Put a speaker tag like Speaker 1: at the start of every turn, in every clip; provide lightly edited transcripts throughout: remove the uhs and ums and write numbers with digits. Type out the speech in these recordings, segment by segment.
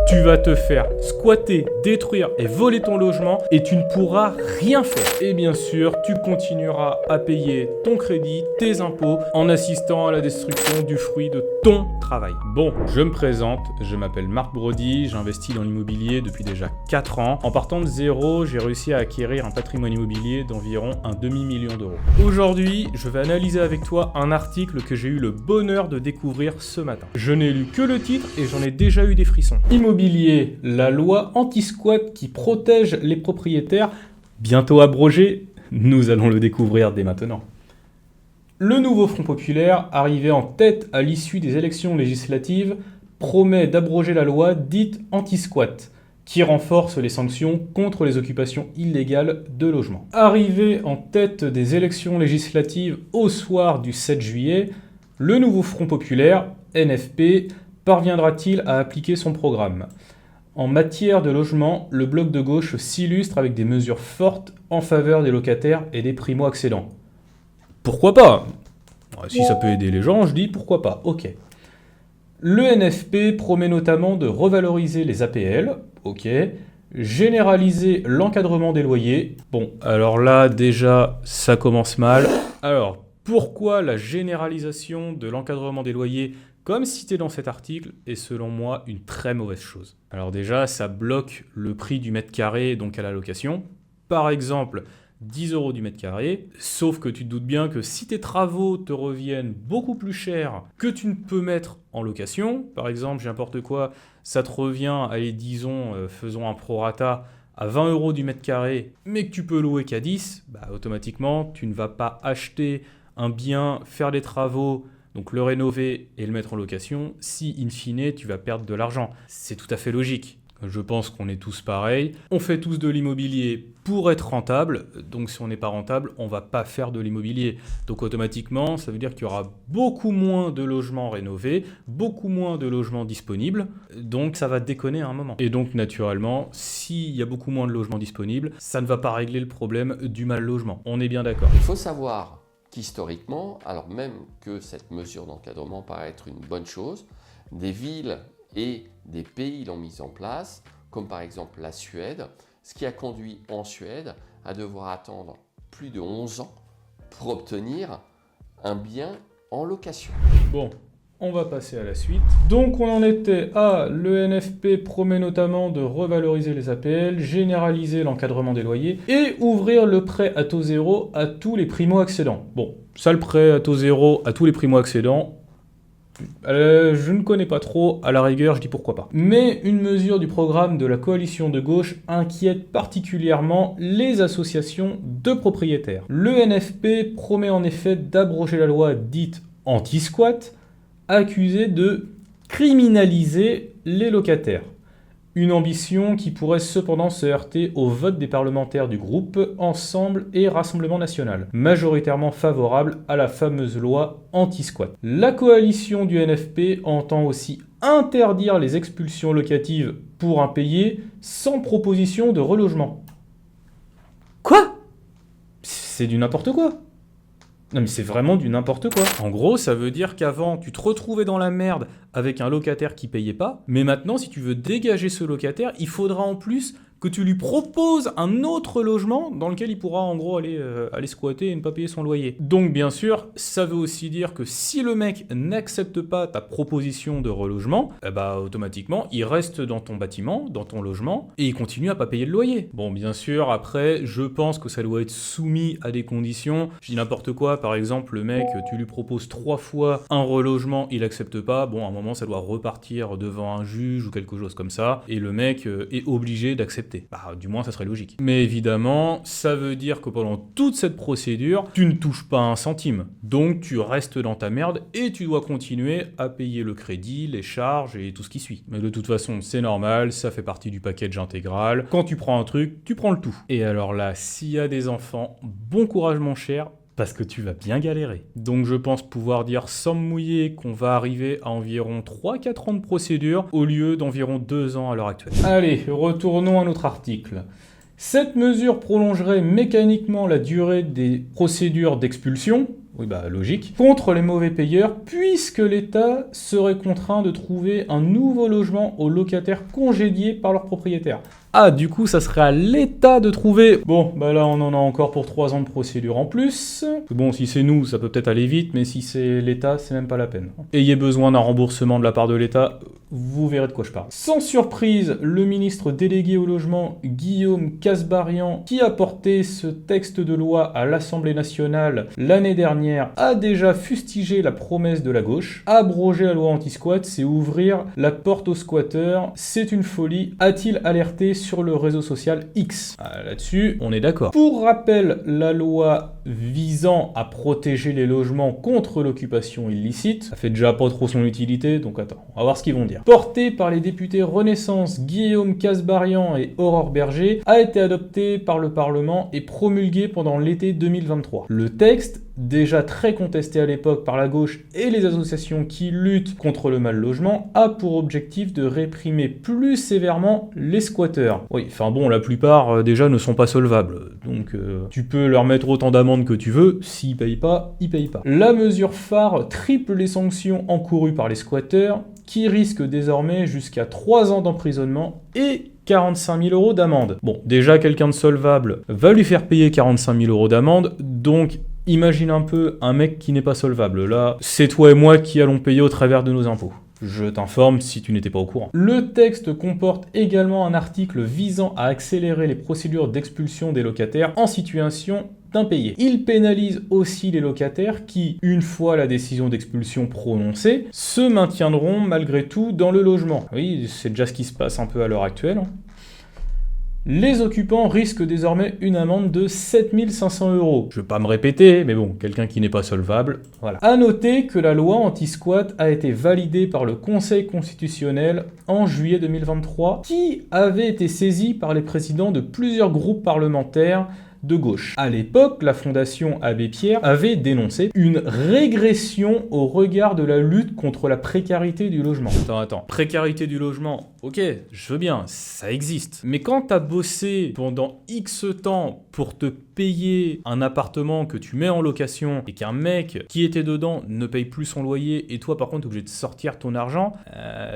Speaker 1: Tu vas te faire squatter, détruire et voler ton logement et tu ne pourras rien faire. Et bien sûr, tu continueras à payer ton crédit, tes impôts, en assistant à la destruction du fruit de ton travail. Bon, je me présente, je m'appelle Marc Brody, j'investis dans l'immobilier depuis déjà 4 ans. En partant de zéro, j'ai réussi à acquérir un patrimoine immobilier d'environ un demi-million d'euros. Aujourd'hui, je vais analyser avec toi un article que j'ai eu le bonheur de découvrir ce matin. Je n'ai lu que le titre et j'en ai déjà eu des frissons. Immobilier, la loi anti-squat qui protège les propriétaires, bientôt abrogée, nous allons le découvrir dès maintenant. Le nouveau Front Populaire, arrivé en tête à l'issue des élections législatives, promet d'abroger la loi dite anti-squat, qui renforce les sanctions contre les occupations illégales de logements. Arrivé en tête des élections législatives au soir du 7 juillet, le nouveau Front Populaire, NFP, parviendra-t-il à appliquer son programme ? En matière de logement, le bloc de gauche s'illustre avec des mesures fortes en faveur des locataires et des primo-accédants. Pourquoi pas ? Si ça peut aider les gens, je dis pourquoi pas, ok. Le NFP promet notamment de revaloriser les APL, ok. Généraliser l'encadrement des loyers. Bon, alors là, déjà, ça commence mal. Alors, pourquoi la généralisation de l'encadrement des loyers, comme cité dans cet article, est selon moi une très mauvaise chose. Alors déjà, ça bloque le prix du mètre carré, donc à la location. Par exemple, 10 € du mètre carré, sauf que tu te doutes bien que si tes travaux te reviennent beaucoup plus cher que tu ne peux mettre en location, par exemple, j'ai n'importe quoi, ça te revient, allez, disons, faisons un prorata, à 20 € du mètre carré, mais que tu peux louer qu'à 10, bah, automatiquement, tu ne vas pas acheter un bien, faire des travaux, donc le rénover et le mettre en location, si in fine tu vas perdre de l'argent. C'est tout à fait logique. Je pense qu'on est tous pareils. On fait tous de l'immobilier pour être rentable. Donc si on n'est pas rentable, on ne va pas faire de l'immobilier. Donc automatiquement, ça veut dire qu'il y aura beaucoup moins de logements rénovés, beaucoup moins de logements disponibles. Donc ça va déconner à un moment. Et donc naturellement, s'il y a beaucoup moins de logements disponibles, ça ne va pas régler le problème du mal logement. On est bien d'accord.
Speaker 2: Il faut savoir qu'historiquement, alors même que cette mesure d'encadrement paraît être une bonne chose, des villes et des pays l'ont mise en place, comme par exemple la Suède, ce qui a conduit en Suède à devoir attendre plus de 11 ans pour obtenir un bien en location.
Speaker 1: Bon, on va passer à la suite. Donc on en était à le NFP promet notamment de revaloriser les APL, généraliser l'encadrement des loyers et ouvrir le prêt à taux zéro à tous les primo-accédants. Bon, ça le prêt à taux zéro à tous les primo-accédants, je ne connais pas trop, à la rigueur je dis pourquoi pas. Mais une mesure du programme de la coalition de gauche inquiète particulièrement les associations de propriétaires. Le NFP promet en effet d'abroger la loi dite anti-squat, accusée de criminaliser les locataires. Une ambition qui pourrait cependant se heurter au vote des parlementaires du groupe Ensemble et Rassemblement National, majoritairement favorable à la fameuse loi anti-squat. La coalition du NFP entend aussi interdire les expulsions locatives pour impayés sans proposition de relogement. Quoi ? C'est du n'importe quoi. Non mais c'est vraiment du n'importe quoi. En gros, ça veut dire qu'avant, tu te retrouvais dans la merde avec un locataire qui payait pas, mais maintenant, si tu veux dégager ce locataire, il faudra en plus que tu lui proposes un autre logement dans lequel il pourra en gros aller squatter et ne pas payer son loyer. Donc bien sûr, ça veut aussi dire que si le mec n'accepte pas ta proposition de relogement, automatiquement, il reste dans ton bâtiment, dans ton logement, et il continue à pas payer le loyer. Bon, bien sûr, après, je pense que ça doit être soumis à des conditions. Je dis n'importe quoi, par exemple, le mec, tu lui proposes 3 fois un relogement, il accepte pas, bon, à un moment, ça doit repartir devant un juge ou quelque chose comme ça, et le mec est obligé d'accepter. Du moins, ça serait logique. Mais évidemment, ça veut dire que pendant toute cette procédure, tu ne touches pas un centime. Donc, tu restes dans ta merde et tu dois continuer à payer le crédit, les charges et tout ce qui suit. Mais de toute façon, c'est normal, ça fait partie du package intégral. Quand tu prends un truc, tu prends le tout. Et alors là, s'il y a des enfants, bon courage mon cher, parce que tu vas bien galérer. Donc je pense pouvoir dire sans me mouiller qu'on va arriver à environ 3-4 ans de procédure au lieu d'environ 2 ans à l'heure actuelle. Allez, retournons à notre article. Cette mesure prolongerait mécaniquement la durée des procédures d'expulsion, Oui, bah logique, contre les mauvais payeurs, puisque l'État serait contraint de trouver un nouveau logement aux locataires congédiés par leurs propriétaires. Ah, du coup, ça serait à l'État de trouver... Bon, bah là, on en a encore pour 3 ans de procédure en plus. Bon, si c'est nous, ça peut peut-être aller vite, mais si c'est l'État, c'est même pas la peine. Ayez besoin d'un remboursement de la part de l'État, vous verrez de quoi je parle. Sans surprise, le ministre délégué au logement, Guillaume Kasbarian, qui a porté ce texte de loi à l'Assemblée nationale l'année dernière, a déjà fustigé la promesse de la gauche. Abroger la loi anti-squat, c'est ouvrir la porte aux squatteurs. C'est une folie, a-t-il alerté sur le réseau social X. Là-dessus, on est d'accord. Pour rappel, la loi visant à protéger les logements contre l'occupation illicite, ça fait déjà pas trop son utilité, donc attends, on va voir ce qu'ils vont dire. Portée par les députés Renaissance, Guillaume Kasbarian et Aurore Berger, a été adoptée par le Parlement et promulguée pendant l'été 2023. Le texte, déjà très contesté à l'époque par la gauche et les associations qui luttent contre le mal logement, a pour objectif de réprimer plus sévèrement les squatteurs. Oui, enfin bon, la plupart déjà ne sont pas solvables, donc tu peux leur mettre autant d'amendes que tu veux, s'ils payent pas, ils payent pas. La mesure phare triple les sanctions encourues par les squatteurs, qui risquent désormais jusqu'à 3 ans d'emprisonnement et 45 000 € d'amende. Bon, déjà quelqu'un de solvable va lui faire payer 45 000 € d'amende, donc imagine un peu un mec qui n'est pas solvable. Là, c'est toi et moi qui allons payer au travers de nos impôts. Je t'informe si tu n'étais pas au courant. Le texte comporte également un article visant à accélérer les procédures d'expulsion des locataires en situation d'impayés. Il pénalise aussi les locataires qui, une fois la décision d'expulsion prononcée, se maintiendront malgré tout dans le logement. Oui, c'est déjà ce qui se passe un peu à l'heure actuelle. Les occupants risquent désormais une amende de 7 500 €. Je vais pas me répéter, mais bon, quelqu'un qui n'est pas solvable, voilà. A noter que la loi anti-squat a été validée par le Conseil constitutionnel en juillet 2023, qui avait été saisi par les présidents de plusieurs groupes parlementaires de gauche. À l'époque, la Fondation Abbé Pierre avait dénoncé une régression au regard de la lutte contre la précarité du logement. Attends. Précarité du logement, ok, je veux bien, ça existe. Mais quand t'as bossé pendant X temps pour te payer un appartement que tu mets en location et qu'un mec qui était dedans ne paye plus son loyer et toi par contre t'es obligé de sortir ton argent,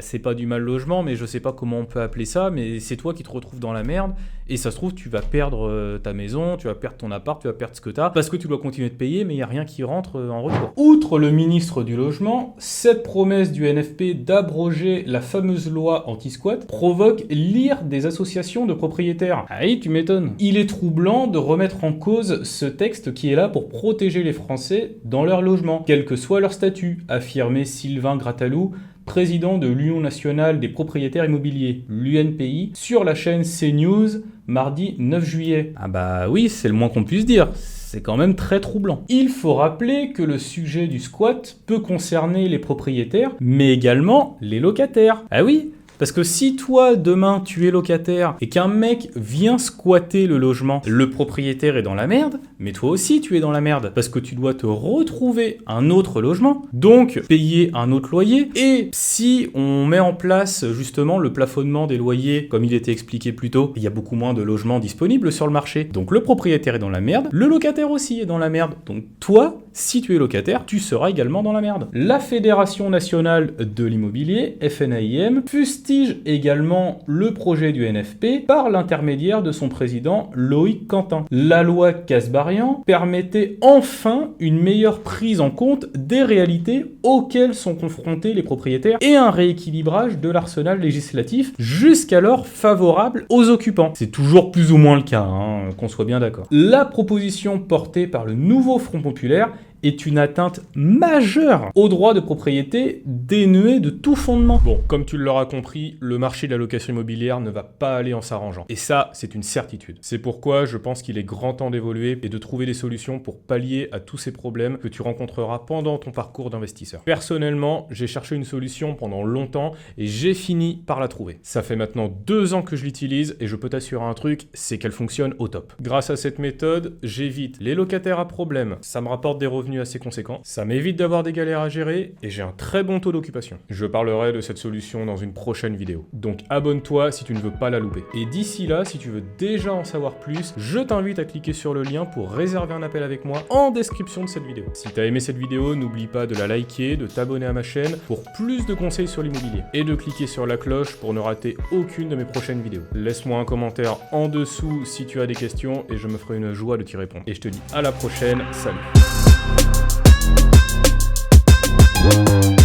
Speaker 1: c'est pas du mal logement, mais je sais pas comment on peut appeler ça, mais c'est toi qui te retrouves dans la merde et ça se trouve tu vas perdre ta maison, tu vas perdre ton appart, tu vas perdre ce que t'as parce que tu dois continuer de payer mais il n'y a rien qui rentre en retour. Outre le ministre du Logement, cette promesse du NFP d'abroger la fameuse loi anti-squat provoque l'ire des associations de propriétaires. Ah oui, tu m'étonnes. Il est troublant de remettre en cause ce texte qui est là pour protéger les Français dans leur logement, quel que soit leur statut, affirmait Sylvain Grattalou, président de l'Union nationale des propriétaires immobiliers, l'UNPI, sur la chaîne CNews, mardi 9 juillet. Ah bah oui, c'est le moins qu'on puisse dire. C'est quand même très troublant. Il faut rappeler que le sujet du squat peut concerner les propriétaires, mais également les locataires. Ah oui, parce que si toi, demain, tu es locataire et qu'un mec vient squatter le logement, le propriétaire est dans la merde, mais toi aussi tu es dans la merde, parce que tu dois te retrouver un autre logement, donc payer un autre loyer, et si on met en place justement le plafonnement des loyers, comme il était expliqué plus tôt, il y a beaucoup moins de logements disponibles sur le marché, donc le propriétaire est dans la merde, le locataire aussi est dans la merde, donc toi, si tu es locataire, tu seras également dans la merde. La Fédération nationale de l'immobilier, FNAIM, fustige également le projet du NFP par l'intermédiaire de son président Loïc Quentin. La loi Kasbarian permettait enfin une meilleure prise en compte des réalités auxquelles sont confrontés les propriétaires et un rééquilibrage de l'arsenal législatif jusqu'alors favorable aux occupants. C'est toujours plus ou moins le cas, qu'on soit bien d'accord. La proposition portée par le nouveau Front populaire est une atteinte majeure au droit de propriété dénué de tout fondement. Bon, comme tu l'auras compris, le marché de la location immobilière ne va pas aller en s'arrangeant. Et ça, c'est une certitude. C'est pourquoi je pense qu'il est grand temps d'évoluer et de trouver des solutions pour pallier à tous ces problèmes que tu rencontreras pendant ton parcours d'investisseur. Personnellement, j'ai cherché une solution pendant longtemps et j'ai fini par la trouver. Ça fait maintenant 2 ans que je l'utilise et je peux t'assurer un truc, c'est qu'elle fonctionne au top. Grâce à cette méthode, j'évite les locataires à problème, ça me rapporte des revenus revenu assez conséquent. Ça m'évite d'avoir des galères à gérer et j'ai un très bon taux d'occupation. Je parlerai de cette solution dans une prochaine vidéo. Donc abonne-toi si tu ne veux pas la louper. Et d'ici là, si tu veux déjà en savoir plus, je t'invite à cliquer sur le lien pour réserver un appel avec moi en description de cette vidéo. Si tu as aimé cette vidéo, n'oublie pas de la liker, de t'abonner à ma chaîne pour plus de conseils sur l'immobilier et de cliquer sur la cloche pour ne rater aucune de mes prochaines vidéos. Laisse-moi un commentaire en dessous si tu as des questions et je me ferai une joie de t'y répondre. Et je te dis à la prochaine, salut!